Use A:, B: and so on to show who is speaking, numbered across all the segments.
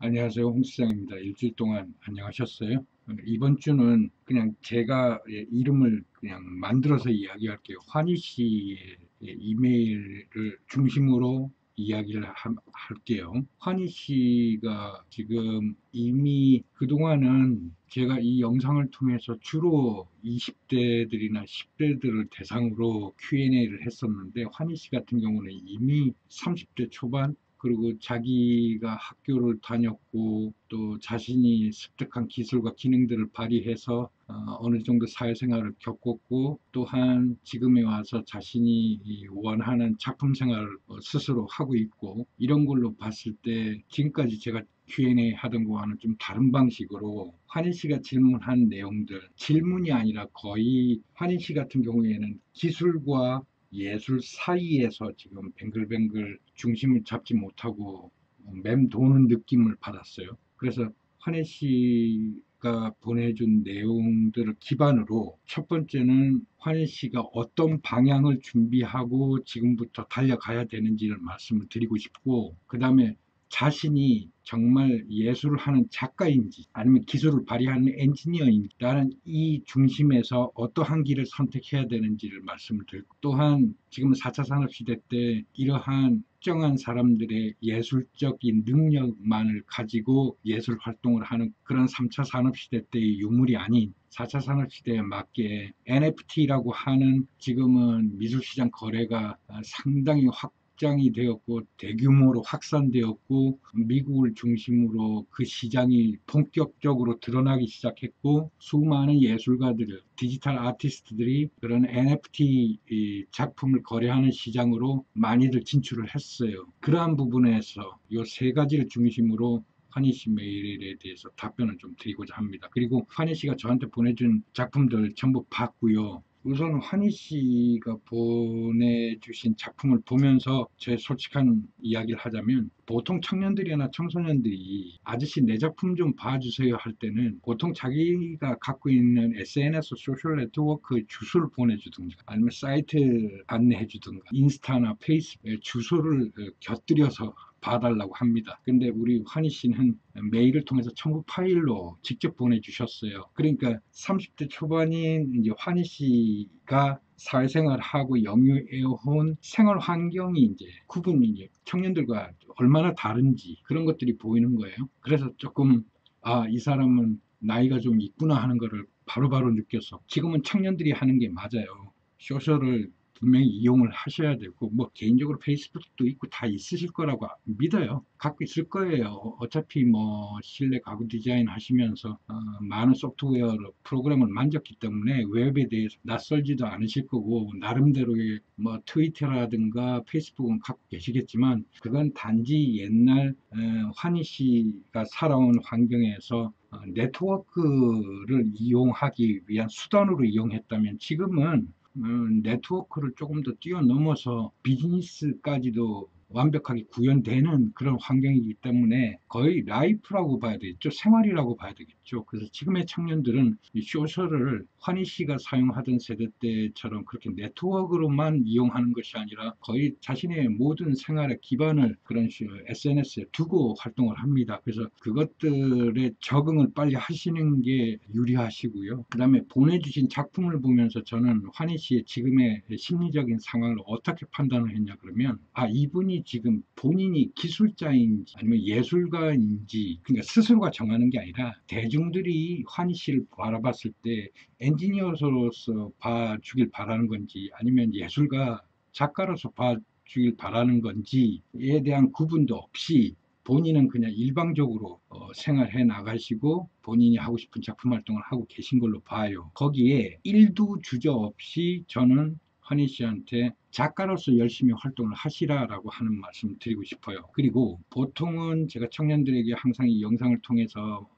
A: 안녕하세요. 홍 시장입니다. 일주일 동안 안녕하셨어요? 이번 주는 그냥 제가 이름을 그냥 만들어서 이야기할게요. 환희 씨의 이메일을 중심으로 이야기를 할게요. 환희 씨가 지금 이미 그동안은 제가 이 영상을 통해서 주로 20대들이나 10대들을 대상으로 Q&A를 했었는데, 환희 씨 같은 경우는 이미 30대 초반, 그리고 자기가 학교를 다녔고 또 자신이 습득한 기술과 기능들을 발휘해서 어느 정도 사회생활을 겪었고, 또한 지금에 와서 자신이 원하는 작품 생활을 스스로 하고 있고, 이런 걸로 봤을 때 지금까지 제가 Q&A 하던 거와는 좀 다른 방식으로 환희 씨가 질문한 내용들, 질문이 아니라 거의 환희 씨 같은 경우에는 기술과 예술 사이에서 지금 뱅글뱅글 중심을 잡지 못하고 맴도는 느낌을 받았어요. 그래서 환희 씨가 보내준 내용들을 기반으로 첫 번째는 환희 씨가 어떤 방향을 준비하고 지금부터 달려가야 되는지를 말씀을 드리고 싶고, 그 다음에 자신이 정말 예술을 하는 작가인지 아니면 기술을 발휘하는 엔지니어인지, 나는 이 중심에서 어떠한 길을 선택해야 되는지를 말씀을 드리고, 또한 지금 4차 산업시대 때 이러한 특정한 사람들의 예술적인 능력만을 가지고 예술 활동을 하는 그런 3차 산업시대 때의 유물이 아닌 4차 산업시대에 맞게 NFT라고 하는, 지금은 미술시장 거래가 상당히 확장이 되었고 대규모로 확산되었고, 미국을 중심으로 그 시장이 본격적으로 드러나기 시작했고, 수많은 예술가들, 디지털 아티스트들이 그런 NFT 작품을 거래하는 시장으로 많이들 진출을 했어요. 그러한 부분에서 이 세 가지를 중심으로 환희 씨 메일에 대해서 답변을 좀 드리고자 합니다. 그리고 환희 씨가 저한테 보내준 작품들 전부 봤고요. 우선 환희 씨가 보내주신 작품을 보면서 제 솔직한 이야기를 하자면, 보통 청년들이나 청소년들이 아저씨 내 작품 좀 봐주세요 할 때는 보통 자기가 갖고 있는 SNS 소셜 네트워크 주소를 보내주든가 아니면 사이트 안내해주든가 인스타나 페이스북에 주소를 곁들여서 봐달라고 합니다. 근데 우리 환희 씨는 메일을 통해서 첨부 파일로 직접 보내주셨어요. 그러니까 30대 초반인 이제 환희 씨가 사회생활하고 영유해온 생활 환경이 이제 구분이 이제 청년들과 얼마나 다른지 그런 것들이 보이는 거예요. 그래서 조금, 아, 이 사람은 나이가 좀 있구나 하는 거를 바로바로 느껴서, 지금은 청년들이 하는 게 맞아요. 소셜을 분명히 이용을 하셔야 되고, 뭐 개인적으로 페이스북도 있고 다 있으실 거라고 믿어요. 갖고 있을 거예요. 어차피 뭐 실내 가구 디자인 하시면서 많은 소프트웨어 프로그램을 만졌기 때문에 웹에 대해서 낯설지도 않으실 거고, 나름대로의 뭐 트위터라든가 페이스북은 갖고 계시겠지만, 그건 단지 옛날 환희 씨가 살아온 환경에서 네트워크를 이용하기 위한 수단으로 이용했다면, 지금은 네트워크를 조금 더 뛰어넘어서 비즈니스까지도 완벽하게 구현되는 그런 환경이기 때문에 거의 라이프라고 봐야 되겠죠. 생활이라고 봐야 되겠죠. 그래서 지금의 청년들은 이 소셜을 환희 씨가 사용하던 세대 때처럼 그렇게 네트워크로만 이용하는 것이 아니라 거의 자신의 모든 생활의 기반을 그런 SNS에 두고 활동을 합니다. 그래서 그것들에 적응을 빨리 하시는 게 유리하시고요. 그 다음에 보내주신 작품을 보면서 저는 환희 씨의 지금의 심리적인 상황을 어떻게 판단을 했냐 그러면, 아, 이분이 지금 본인이 기술자인지 아니면 예술가인지, 그러니까 스스로가 정하는 게 아니라 대중들이 환희 씨를 바라봤을 때 엔지니어로서 봐주길 바라는 건지 아니면 예술가 작가로서 봐주길 바라는 건지에 대한 구분도 없이 본인은 그냥 일방적으로 생활해 나가시고 본인이 하고 싶은 작품 활동을 하고 계신 걸로 봐요. 거기에 일도 주저 없이 저는 환희 씨한테 작가로서 열심히 활동을 하시라라고 하는 말씀을 드리고 싶어요. 그리고 보통은 제가 청년들에게 항상 이 영상을 통해서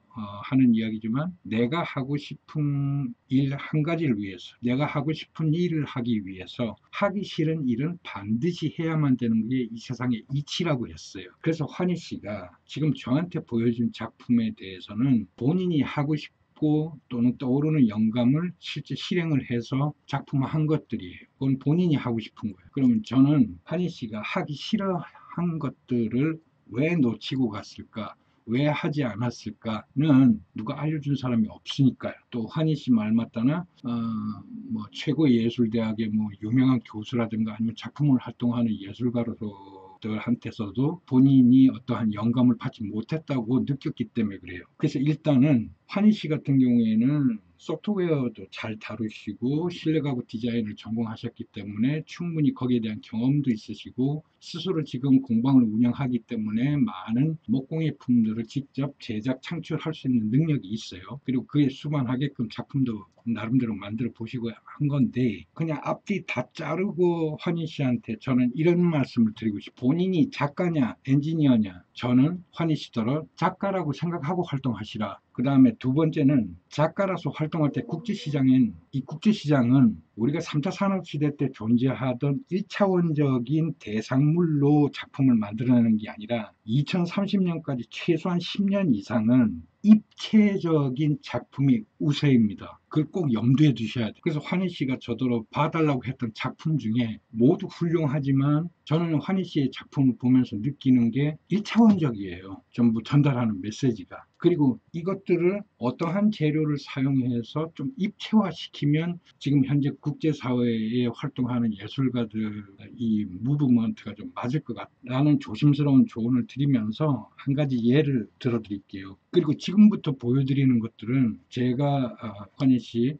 A: 하는 이야기지만, 내가 하고 싶은 일 한 가지를 위해서, 내가 하고 싶은 일을 하기 위해서 하기 싫은 일은 반드시 해야만 되는 게 이 세상의 이치라고 했어요. 그래서 환희 씨가 지금 저한테 보여준 작품에 대해서는 본인이 하고 싶고 또는 떠오르는 영감을 실제 실행을 해서 작품을 한 것들이에요. 그건 본인이 하고 싶은 거예요. 그러면 저는 환희 씨가 하기 싫어한 것들을 왜 놓치고 갔을까? 왜 하지 않았을까는 누가 알려준 사람이 없으니까요. 또 환희 씨 말 맞다나 뭐 최고 예술대학의 뭐 유명한 교수라든가 아니면 작품을 활동하는 예술가로서 들한테서도 본인이 어떠한 영감을 받지 못했다고 느꼈기 때문에 그래요. 그래서 일단은 환희 씨 같은 경우에는 소프트웨어도 잘 다루시고 실내가구 디자인을 전공하셨기 때문에 충분히 거기에 대한 경험도 있으시고 스스로 지금 공방을 운영하기 때문에 많은 목공예품들을 직접 제작 창출할 수 있는 능력이 있어요. 그리고 그에 수반하게끔 작품도 나름대로 만들어 보시고 한 건데 그냥 앞뒤 다 자르고 환희 씨한테 저는 이런 말씀을 드리고 싶어요. 본인이 작가냐 엔지니어냐, 저는 환희 씨더러 작가라고 생각하고 활동하시라. 그 다음에 두 번째는 작가라서 활동할 때 국제시장엔, 이 국제시장은 우리가 3차 산업시대 때 존재하던 1차원적인 대상물로 작품을 만들어내는 게 아니라 2030년까지 최소한 10년 이상은 입체적인 작품이 우세입니다. 그걸 꼭 염두에 두셔야 돼요. 그래서 환희 씨가 저더러 봐달라고 했던 작품 중에 모두 훌륭하지만 저는 환희 씨의 작품을 보면서 느끼는 게 1차원적이에요. 전부 전달하는 메시지가. 그리고 이것들을 어떠한 재료를 사용해서 좀 입체화시키면 지금 현재 국제사회에 활동하는 예술가들 이 무브먼트가 좀 맞을 것 같다는 조심스러운 조언을 드리면서 한 가지 예를 들어드릴게요. 그리고 지금부터 보여드리는 것들은 제가 환희 씨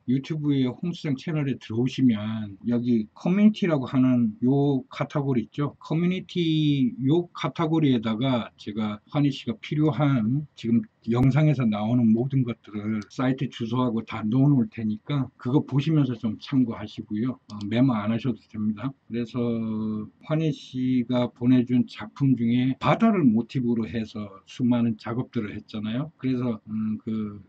A: 유튜브의 홍수장 채널에 들어오시면 여기 커뮤니티라고 하는 요 카테고리 있죠. 커뮤니티 요 카테고리에다가 제가 환희 씨가 필요한 지금 영상에서 나오는 모든 것들을 사이트 주소하고 다 넣어 놓을 테니까 그거 보시면서 좀 참고하시고요. 메모 안 하셔도 됩니다. 그래서 환희 씨가 보내준 작품 중에 바다를 모티브로 해서 수많은 작업들을 했잖아요. 그래서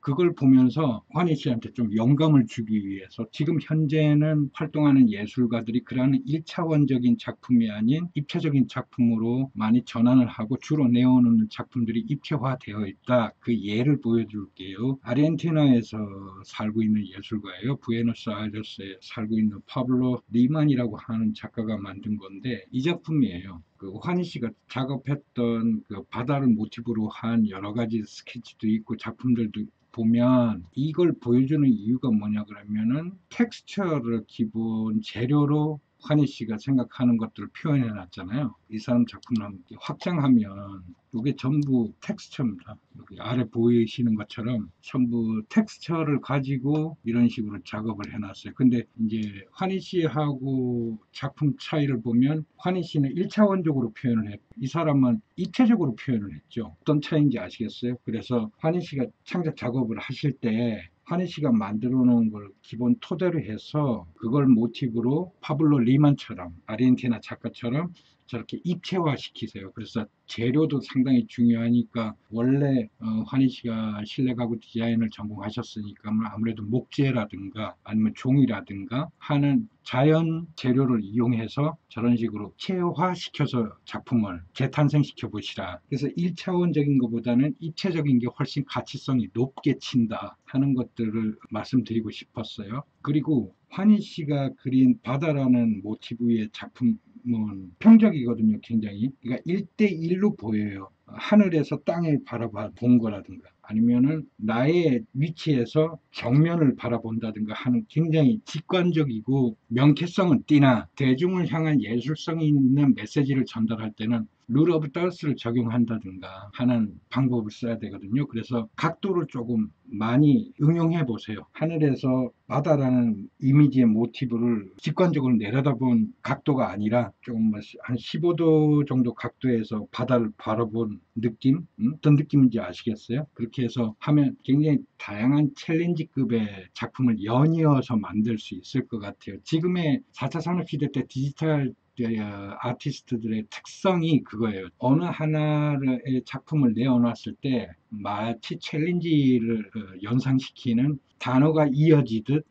A: 그걸 보면서 환희 씨한테 좀 영감을 주기 위해서 지금 현재는 활동하는 예술가들이 그러한 1차원적인 작품이 아닌 입체적인 작품으로 많이 전환을 하고 주로 내어놓는 작품들이 입체화되어 있다. 그 예를 보여줄게요. 아르헨티나에서 살고 있는 예술가예요. 부에노스아이레스에 살고 있는 파블로 리만이라고 하는 작가가 만든 건데 이 작품이에요. 그 환희 씨가 작업했던 그 바다를 모티브로 한 여러 가지 스케치도 있고 작품들도 보면 이걸 보여주는 이유가 뭐냐 그러면은 텍스처를 기본 재료로 환희 씨가 생각하는 것들을 표현해 놨잖아요. 이 사람 작품을 한번 확장하면 이게 전부 텍스처입니다. 여기 아래 보이시는 것처럼 전부 텍스처를 가지고 이런 식으로 작업을 해놨어요. 근데 이제 환희 씨하고 작품 차이를 보면 환희 씨는 1차원적으로 표현을 했고 이 사람은 입체적으로 표현을 했죠. 어떤 차이인지 아시겠어요? 그래서 환희 씨가 창작 작업을 하실 때 환희 씨가 만들어 놓은 걸 기본 토대로 해서 그걸 모티브로 파블로 리만처럼 아르헨티나 작가처럼 저렇게 입체화 시키세요. 그래서 재료도 상당히 중요하니까 원래 환희 씨가 실내 가구 디자인을 전공하셨으니까 아무래도 목재라든가 아니면 종이라든가 하는 자연 재료를 이용해서 저런 식으로 체화시켜서 작품을 재탄생시켜 보시라. 그래서 1차원적인 것보다는 입체적인 게 훨씬 가치성이 높게 친다 하는 것들을 말씀드리고 싶었어요. 그리고 환희 씨가 그린 바다라는 모티브의 작품 평적이거든요, 굉장히. 그러니까 1대1로 보여요. 하늘에서 땅을 바라봐 본 거라든가 아니면은 나의 위치에서 정면을 바라본다든가 하는 굉장히 직관적이고 명쾌성은 띠나 대중을 향한 예술성이 있는 메시지를 전달할 때는 룰 오브 더스를 적용한다든가 하는 방법을 써야 되거든요. 그래서 각도를 조금 많이 응용해 보세요. 하늘에서 바다라는 이미지의 모티브를 직관적으로 내려다본 각도가 아니라 조금 한 15도 정도 각도에서 바다를 바라본 느낌? 어떤 느낌인지 아시겠어요? 그렇게 해서 하면 굉장히 다양한 챌린지급의 작품을 연이어서 만들 수 있을 것 같아요. 지금의 4차 산업시대 때 디지털 아티스트들의 특성이 그거예요. 어느 하나의 작품을 내어놨을 때 마치 챌린지를 연상시키는 단어가 이어지듯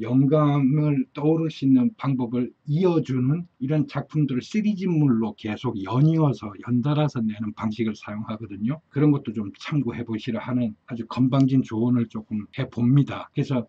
A: 영감을 떠오를 수 있는 방법을 이어주는 이런 작품들을 시리즈물로 계속 연이어서 연달아서 내는 방식을 사용하거든요. 그런 것도 좀 참고해 보시라 하는 아주 건방진 조언을 조금 해봅니다. 그래서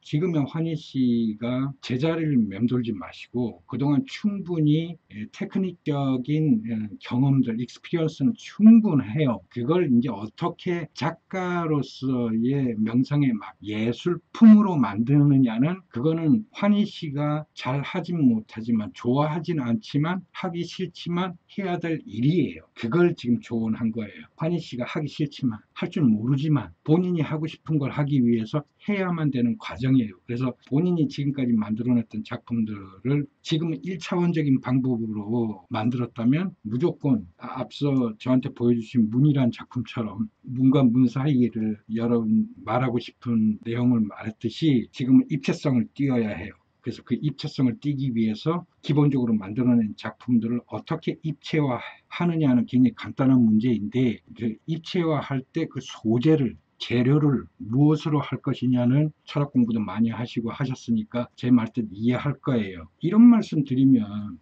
A: 지금의 환희 씨가 제자리를 맴돌지 마시고 그동안 충분히 테크닉적인 경험들, 익스피리언스는 충분해요. 그걸 이제 어떻게 작가로서의 명성에 막 예술품으로 만드느냐는 그거는 환희 씨가 잘 하진 못하지만 좋아하진 않지만 하기 싫지만 해야 될 일이에요. 그걸 지금 조언한 거예요. 환희 씨가 하기 싫지만 할 줄 모르지만 본인이 하고 싶은 걸 하기 위해서 해야만 되는 과정이에요. 그래서 본인이 지금까지 만들어냈던 작품들을 지금은 1차원적인 방법으로 만들었다면 무조건 앞서 저한테 보여주신 문이란 작품처럼 문과 문 사이를 여러분 말하고 싶은 내용을 말했듯이 지금은 입체성을 띄어야 해요. 그래서 그 입체성을 띄기 위해서 기본적으로 만들어낸 작품들을 어떻게 입체화하느냐는 굉장히 간단한 문제인데 그 입체화할 때 그 소재를 재료를 무엇으로 할 것이냐는 철학 공부도 많이 하시고 하셨으니까 제 말뜻 이해할 거예요. 이런 말씀 드리면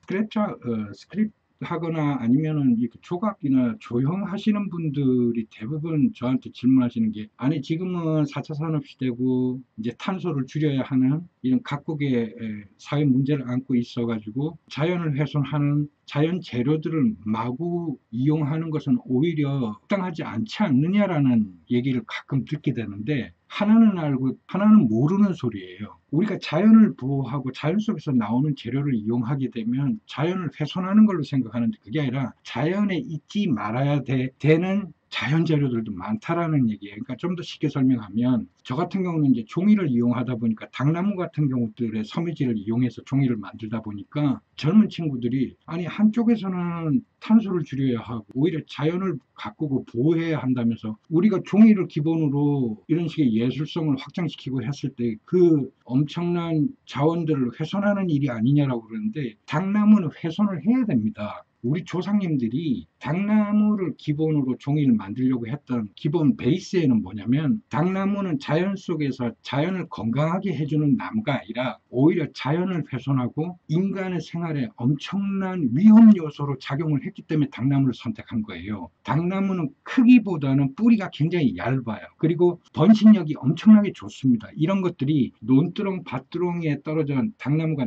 A: 스크립트 하거나 아니면은 이 조각이나 조형하시는 분들이 대부분 저한테 질문하시는 게 아니 지금은 4차 산업 시대고 이제 탄소를 줄여야 하는 이런 각국의 사회 문제를 안고 있어 가지고 자연을 훼손하는 자연 재료들을 마구 이용하는 것은 오히려 적당하지 않지 않느냐라는 얘기를 가끔 듣게 되는데 하나는 알고 하나는 모르는 소리예요. 우리가 자연을 보호하고 자연 속에서 나오는 재료를 이용하게 되면 자연을 훼손하는 걸로 생각하는데 그게 아니라 자연에 있지 말아야 되는 자연 재료들도 많다라는 얘기예요. 그러니까 좀 더 쉽게 설명하면 저 같은 경우는 이제 종이를 이용하다 보니까 당나무 같은 경우들의 섬유질을 이용해서 종이를 만들다 보니까 젊은 친구들이 아니 한쪽에서는 탄소를 줄여야 하고 오히려 자연을 가꾸고 보호해야 한다면서 우리가 종이를 기본으로 이런 식의 예술성을 확장시키고 했을 때 그 엄청난 자원들을 훼손하는 일이 아니냐라고 그러는데 당나무는 훼손을 해야 됩니다. 우리 조상님들이 당나무를 기본으로 종이를 만들려고 했던 기본 베이스에는 뭐냐면 당나무는 자연 속에서 자연을 건강하게 해주는 나무가 아니라 오히려 자연을 훼손하고 인간의 생활에 엄청난 위험 요소로 작용을 했기 때문에 당나무를 선택한 거예요. 당나무는 크기보다는 뿌리가 굉장히 얇아요. 그리고 번식력이 엄청나게 좋습니다. 이런 것들이 논두렁, 밭두렁에 떨어져 당나무가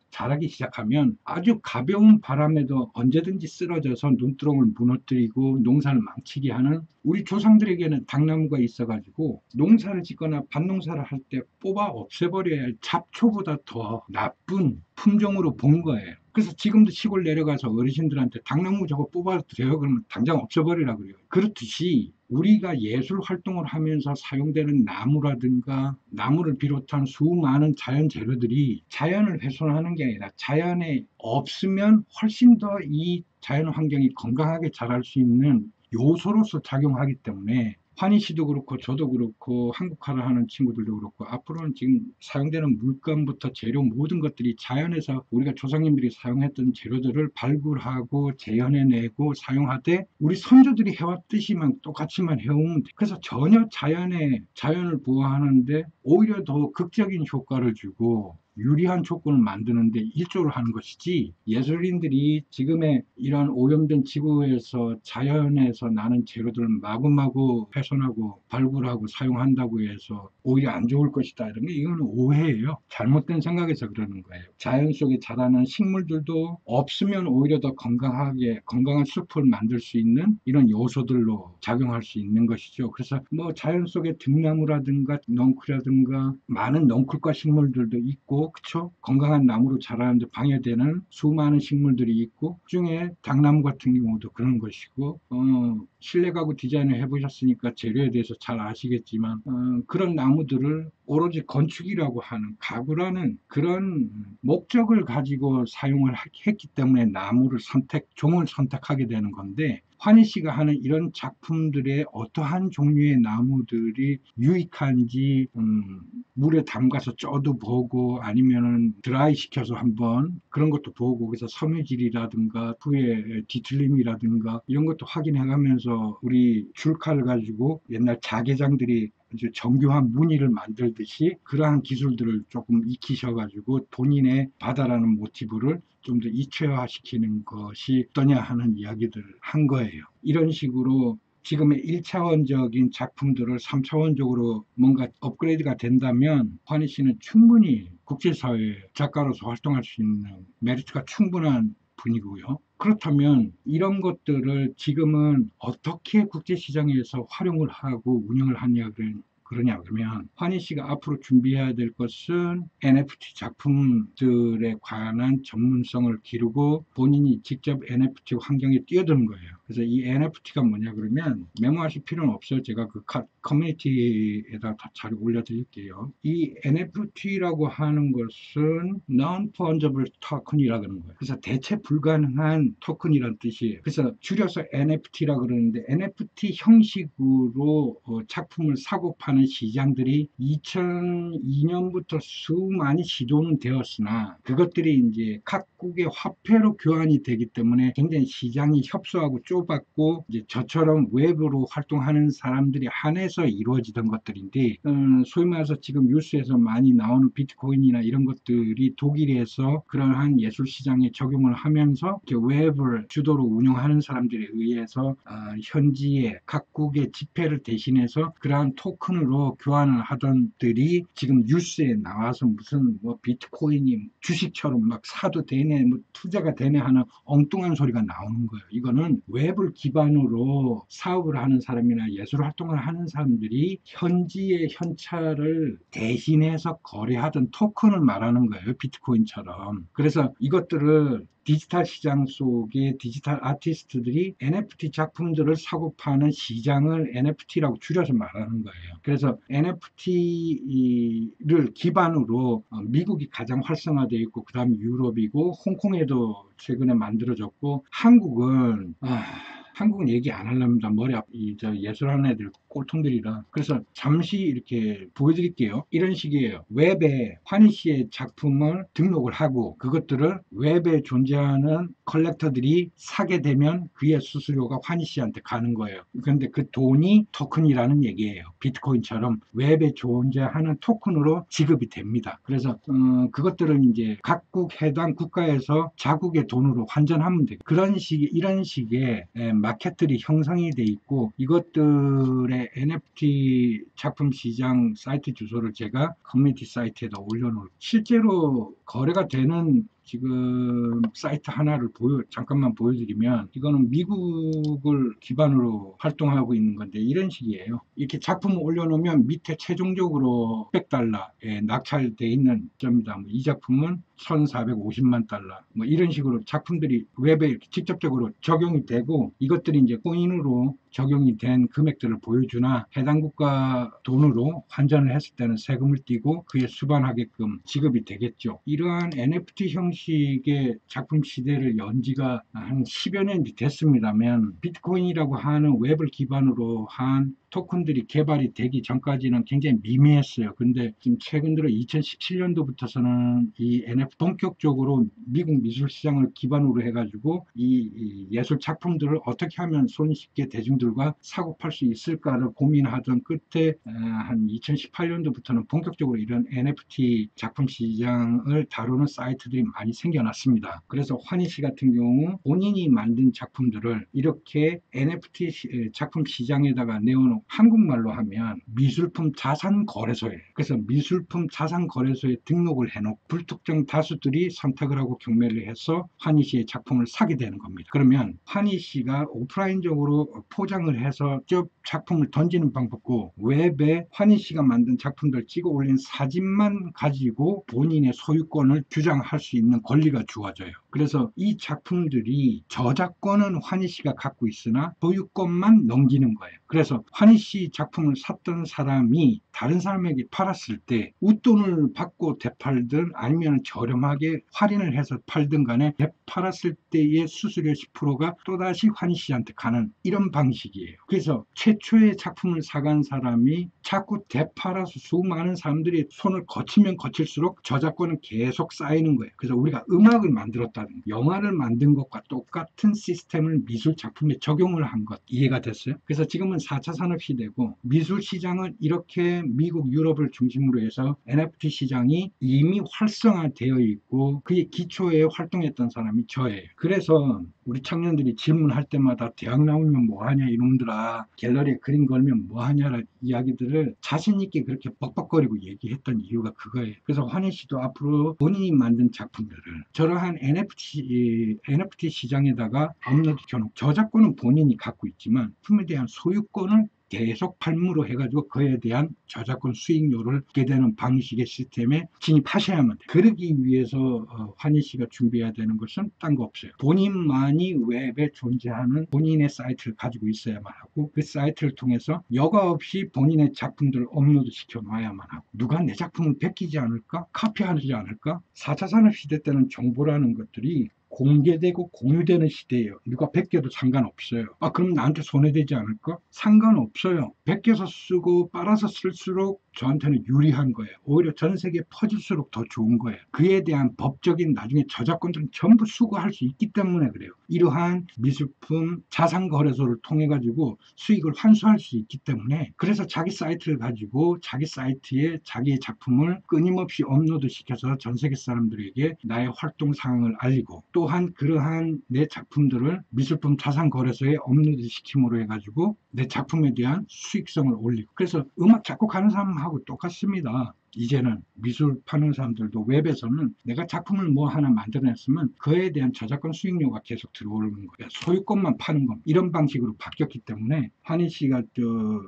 A: 자라기 시작하면 아주 가벼운 바람에도 언제든지 쓰러져서 눈두렁을 무너뜨리고 농사를 망치게 하는 우리 조상들에게는 당나무가 있어가지고 농사를 짓거나 밭농사를 할 때 뽑아 없애버려야 할 잡초보다 더 나쁜 품종으로 본 거예요. 그래서 지금도 시골 내려가서 어르신들한테 당나무 저거 뽑아도 돼요? 그러면 당장 없애버리라 그래요. 그렇듯이 우리가 예술 활동을 하면서 사용되는 나무라든가 나무를 비롯한 수많은 자연 재료들이 자연을 훼손하는 게 아니라 자연에 없으면 훨씬 더 이 자연 환경이 건강하게 자랄 수 있는 요소로서 작용하기 때문에 환희 씨도 그렇고 저도 그렇고 한국화를 하는 친구들도 그렇고 앞으로는 지금 사용되는 물감부터 재료 모든 것들이 자연에서 우리가 조상님들이 사용했던 재료들을 발굴하고 재현해내고 사용하되 우리 선조들이 해왔듯이만 똑같이만 해오면 돼. 그래서 전혀 자연을 보호하는데 오히려 더 극적인 효과를 주고 유리한 조건을 만드는데 일조를 하는 것이지 예술인들이 지금의 이런 오염된 지구에서 자연에서 나는 재료들을 마구마구 훼손하고 발굴하고 사용한다고 해서 오히려 안 좋을 것이다 이런 게 이건 오해예요. 잘못된 생각에서 그러는 거예요. 자연 속에 자라는 식물들도 없으면 오히려 더 건강한 숲을 만들 수 있는 이런 요소들로 작용할 수 있는 것이죠. 그래서 뭐 자연 속에 등나무라든가 넝쿨이라든가 많은 넝쿨과 식물들도 있고 그쵸? 건강한 나무로 자라는데 방해되는 수많은 식물들이 있고 그중에 당나무 같은 경우도 그런 것이고 실내 가구 디자인을 해보셨으니까 재료에 대해서 잘 아시겠지만 그런 나무들을 오로지 건축이라고 하는 가구라는 그런 목적을 가지고 사용을 했기 때문에 종을 선택하게 되는 건데 환희 씨가 하는 이런 작품들의 어떠한 종류의 나무들이 유익한지 물에 담가서 쪄도 보고 아니면은 드라이 시켜서 한번 그런 것도 보고 그래서 섬유질이라든가 후에 뒤틀림이라든가 이런 것도 확인해 가면서 우리 줄칼 가지고 옛날 자개장들이 아주 정교한 무늬를 만들듯이 그러한 기술들을 조금 익히셔가지고 본인의 바다라는 모티브를 좀 더 입체화시키는 것이 어떠냐 하는 이야기들을 한 거예요. 이런 식으로 지금의 1차원적인 작품들을 3차원적으로 뭔가 업그레이드가 된다면 환희 씨는 충분히 국제사회 작가로서 활동할 수 있는 메리트가 충분한 분이고요. 그렇다면 이런 것들을 지금은 어떻게 국제시장에서 활용을 하고 운영을 하냐 그러냐 그러면 환희 씨가 앞으로 준비해야 될 것은 NFT 작품들에 관한 전문성을 기르고 본인이 직접 NFT 환경에 뛰어드는 거예요. 그래서 이 NFT가 뭐냐 그러면 메모하실 필요는 없어요. 제가 그 커뮤니티에다 다 잘 올려드릴게요. 이 NFT라고 하는 것은 Non-Fungible Token이라고 하는 거예요. 그래서 대체 불가능한 토큰이라는 뜻이에요. 그래서 줄여서 NFT라고 그러는데 NFT 형식으로 작품을 사고 파는 시장들이 2002년부터 수많이 시도는 되었으나 그것들이 이제 각국의 화폐로 교환이 되기 때문에 굉장히 시장이 협소하고 좁았고 이제 저처럼 외부로 활동하는 사람들이 한해서 이루어지던 것들인데 소위 말해서 지금 뉴스에서 많이 나오는 비트코인이나 이런 것들이 독일에서 그러한 예술 시장에 적용을 하면서 이렇게 웹을 주도로 운영하는 사람들에 의해서 현지의 각국의 지폐를 대신해서 그러한 토큰으로 교환을 하던들이 지금 뉴스에 나와서 무슨 뭐 비트코인이 주식처럼 막 사도 되네, 뭐 투자가 되네 하는 엉뚱한 소리가 나오는 거예요. 이거는 웹을 기반으로 사업을 하는 사람이나 예술 활동을 하는 사람들이 현지의 현찰을 대신해서 거래하던 토큰을 말하는 거예요. 비트코인처럼. 그래서 이것들을 디지털 시장 속의 디지털 아티스트들이 NFT 작품들을 사고 파는 시장을 NFT라고 줄여서 말하는 거예요. 그래서 NFT를 기반으로 미국이 가장 활성화되어 있고 그 다음 유럽이고 홍콩에도 최근에 만들어졌고 한국은 얘기 안 하려면 머리 저 예술하는 애들 꼴통들이라. 그래서 잠시 이렇게 보여드릴게요. 이런 식이에요. 웹에 환희 씨의 작품을 등록을 하고 그것들을 웹에 존재하는 컬렉터들이 사게 되면 그의 수수료가 환희 씨한테 가는 거예요. 그런데 그 돈이 토큰이라는 얘기예요. 비트코인처럼 웹에 존재하는 토큰으로 지급이 됩니다. 그래서 그것들은 이제 각국 해당 국가에서 자국의 돈으로 환전하면 돼요. 이런 식의 마켓들이 형성이 돼 있고 이것들의 NFT 작품 시장 사이트 주소를 제가 커뮤니티 사이트에다 올려놓을 실제로 거래가 되는 지금 사이트 하나를 잠깐만 보여드리면 이거는 미국을 기반으로 활동하고 있는 건데 이런 식이에요. 이렇게 작품을 올려놓으면 밑에 최종적으로 $100에 낙찰되어 있는 점이다. 이 작품은 1,450만 달러 뭐 이런 식으로 작품들이 웹에 직접적으로 적용이 되고 이것들이 이제 코인으로 적용이 된 금액들을 보여주나 해당 국가 돈으로 환전을 했을 때는 세금을 떼고 그에 수반하게끔 지급이 되겠죠. 이러한 NFT 형식의 작품 시대를 연 지가 한 10여 년이 됐습니다만 비트코인이라고 하는 웹을 기반으로 한 토큰들이 개발이 되기 전까지는 굉장히 미미했어요. 근데 지금 최근 들어 2017년도부터서는 이 NFT 본격적으로 미국 미술 시장을 기반으로 해가지고 이 예술 작품들을 어떻게 하면 손쉽게 대중들과 사고 팔 수 있을까를 고민하던 끝에 한 2018년도부터는 본격적으로 이런 NFT 작품 시장을 다루는 사이트들이 많이 생겨났습니다. 그래서 환희 씨 같은 경우 본인이 만든 작품들을 이렇게 NFT 작품 시장에다가 내어놓고 한국말로 하면 미술품 자산거래소에 그래서 미술품 자산거래소에 등록을 해놓고 불특정 다수들이 선택을 하고 경매를 해서 환희 씨의 작품을 사게 되는 겁니다. 그러면 환희 씨가 오프라인적으로 포장을 해서 작품을 던지는 방법고, 웹에 환희 씨가 만든 작품들 찍어 올린 사진만 가지고 본인의 소유권을 주장할 수 있는 권리가 주어져요. 그래서 이 작품들이 저작권은 환희 씨가 갖고 있으나 소유권만 넘기는 거예요. 그래서 환희 씨 작품을 샀던 사람이 다른 사람에게 팔았을 때 웃돈을 받고 되팔든 아니면 저렴하게 할인을 해서 팔든 간에 되팔았을 때의 수수료 10%가 또다시 환희 씨한테 가는 이런 방식이에요. 그래서 최초의 작품을 사간 사람이 자꾸 되팔아서 수많은 사람들이 손을 거치면 거칠수록 저작권은 계속 쌓이는 거예요. 그래서 우리가 음악을 만들었다는, 영화를 만든 것과 똑같은 시스템을 미술 작품에 적용을 한 것, 이해가 됐어요? 그래서 지금은 4차 산업 시대고, 미술 시장은 이렇게 미국, 유럽을 중심으로 해서 NFT 시장이 이미 활성화되어 있고, 그의 기초에 활동했던 사람이 저예요. 그래서 우리 청년들이 질문할 때마다 대학 나오면 뭐하냐 이놈들아, 갤러리에 그림 걸면 뭐하냐라는 이야기들을 자신 있게 그렇게 뻑뻑거리고 얘기했던 이유가 그거예요. 그래서 환희 씨도 앞으로 본인이 만든 작품들을 저러한 NFT 시장에다가 업로드 켜놓고, 저작권은 본인이 갖고 있지만 품에 대한 소유권을 계속 팔무로 해가지고 그에 대한 저작권 수익료를 얻게 되는 방식의 시스템에 진입하셔야만 돼요. 그러기 위해서 환희 씨가 준비해야 되는 것은 딴 거 없어요. 본인만이 웹에 존재하는 본인의 사이트를 가지고 있어야만 하고, 그 사이트를 통해서 여과 없이 본인의 작품들을 업로드 시켜 놔야만 하고, 누가 내 작품을 베끼지 않을까? 카피하지 않을까? 4차 산업시대 때는 정보라는 것들이 공개되고 공유되는 시대예요. 누가 베껴도 상관없어요. 아, 그럼 나한테 손해되지 않을까? 상관없어요. 베껴서 쓰고 빨아서 쓸수록 저한테는 유리한 거예요. 오히려 전 세계에 퍼질수록 더 좋은 거예요. 그에 대한 법적인 나중에 저작권들은 전부 수거할 수 있기 때문에 그래요. 이러한 미술품 자산거래소를 통해 가지고 수익을 환수할 수 있기 때문에, 그래서 자기 사이트를 가지고 자기 사이트에 자기의 작품을 끊임없이 업로드 시켜서 전 세계 사람들에게 나의 활동 상황을 알리고, 또한 그러한 내 작품들을 미술품 자산거래소에 업로드 시킴으로 해가지고 내 작품에 대한 수익성을 올리고, 그래서 음악 작곡하는 사람하고 똑같습니다. 이제는 미술 파는 사람들도 웹에서는 내가 작품을 뭐 하나 만들어냈으면 그에 대한 저작권 수익료가 계속 들어오는 거예요. 소유권만 파는 것, 이런 방식으로 바뀌었기 때문에 환희 씨가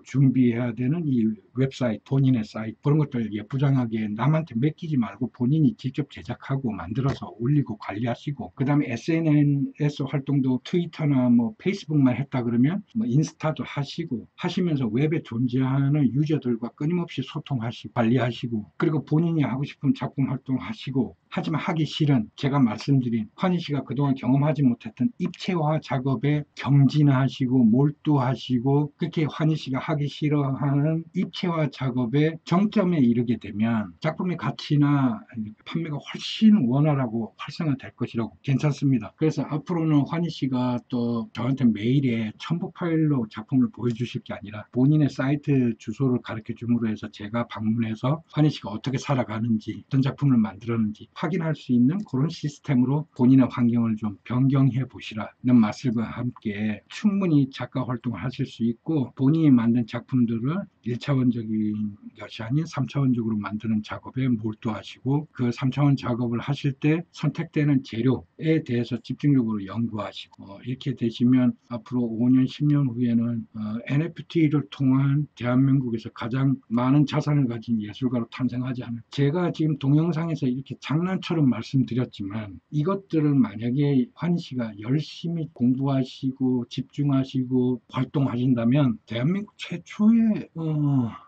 A: 준비해야 되는 이 웹사이트, 본인의 사이트, 그런 것들 예쁘장하게 남한테 맡기지 말고 본인이 직접 제작하고 만들어서 올리고 관리하시고, 그 다음에 SNS 활동도 트위터나 뭐 페이스북만 했다 그러면 뭐 인스타도 하시고, 하시면서 웹에 존재하는 유저들과 끊임없이 소통하시고 관리하시고, 그리고 본인이 하고 싶은 작품 활동하시고, 하지만 하기 싫은, 제가 말씀드린 환희 씨가 그동안 경험하지 못했던 입체화 작업에 경진하시고 몰두하시고, 그렇게 환희 씨가 하기 싫어하는 입체화 작업의 정점에 이르게 되면 작품의 가치나 판매가 훨씬 원활하고 활성화될 것이라고 괜찮습니다. 그래서 앞으로는 환희 씨가 또 저한테 메일에 첨부 파일로 작품을 보여주실 게 아니라 본인의 사이트 주소를 가르쳐 줌으로 해서 제가 방문해서 환희 씨가 어떻게 살아가는지, 어떤 작품을 만들었는지 확인할 수 있는 그런 시스템으로 본인의 환경을 좀 변경해 보시라는 말씀과 함께 충분히 작가 활동을 하실 수 있고, 본인이 만든 작품들을 1차원적인 것이 아닌 3차원적으로 만드는 작업에 몰두하시고, 그 3차원 작업을 하실 때 선택되는 재료에 대해서 집중적으로 연구하시고, 이렇게 되시면 앞으로 5년, 10년 후에는 NFT를 통한 대한민국에서 가장 많은 자산을 가진 예술가로 탄생하지 않을까. 제가 지금 동영상에서 이렇게 장난처럼 말씀드렸지만, 이것들을 만약에 환희 씨가 열심히 공부하시고 집중하시고 활동하신다면 대한민국 최초의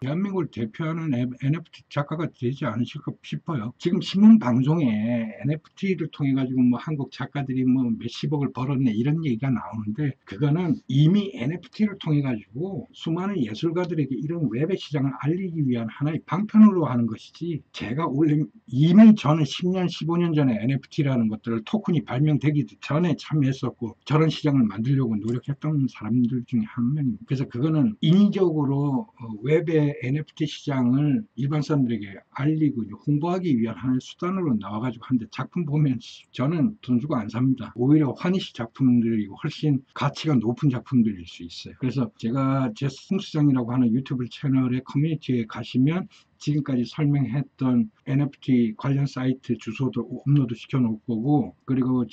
A: 대한민국을 대표하는 NFT 작가가 되지 않으실까 싶어요. 지금 신문 방송에 NFT를 통해 가지고 뭐 한국 작가들이 뭐 몇십억을 벌었네 이런 얘기가 나오는데, 그거는 이미 NFT를 통해 가지고 수많은 예술가들에게 이런 웹의 시장을 알리기 위한 하나의 방편으로 하는 것이지, 제가 올린 이미 저는 10년 15년 전에 NFT라는 것들을, 토큰이 발명되기 전에 참여했었고 저런 시장을 만들려고 노력했던 사람들 중에 한 명입니다. 그래서 그거는 인위적으로 웹의 NFT 시장을 일반 사람들에게 알리고 홍보하기 위한 하나의 수단으로 나와가지고 하는데, 작품 보면 저는 돈 주고 안 삽니다. 오히려 환희 씨 작품들이 훨씬 가치가 높은 작품들일 수 있어요. 그래서 제가 제 홍수장이라고 하는 유튜브 채널의 커뮤니티에 가시면 지금까지 설명했던 NFT 관련 사이트 주소도 업로드 시켜 놓을 거고, 그리고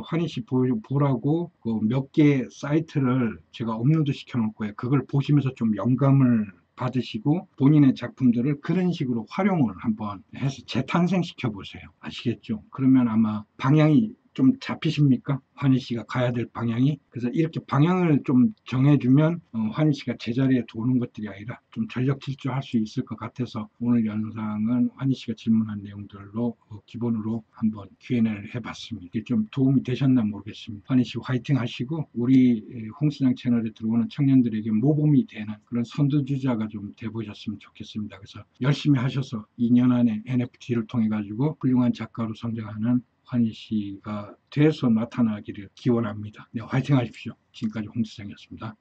A: 환희 씨 보라고 그 몇 개 사이트를 제가 업로드 시켜 놓을 거예요. 그걸 보시면서 좀 영감을 받으시고 본인의 작품들을 그런 식으로 활용을 한번 해서 재탄생시켜 보세요. 아시겠죠? 그러면 아마 방향이 좀 잡히십니까? 환희 씨가 가야 될 방향이. 그래서 이렇게 방향을 좀 정해주면 환희 씨가 제자리에 도는 것들이 아니라 좀 전력 질주할 수 있을 것 같아서 오늘 영상은 환희 씨가 질문한 내용들로 기본으로 한번 Q&A를 해봤습니다. 이게 좀 도움이 되셨나 모르겠습니다. 환희 씨 화이팅 하시고 우리 홍시장 채널에 들어오는 청년들에게 모범이 되는 그런 선두주자가 좀 돼보셨으면 좋겠습니다. 그래서 열심히 하셔서 2년 안에 NFT를 통해 가지고 훌륭한 작가로 성장하는 환희 씨가 돼서 나타나기를 기원합니다. 네, 화이팅 하십시오. 지금까지 홍시장이었습니다.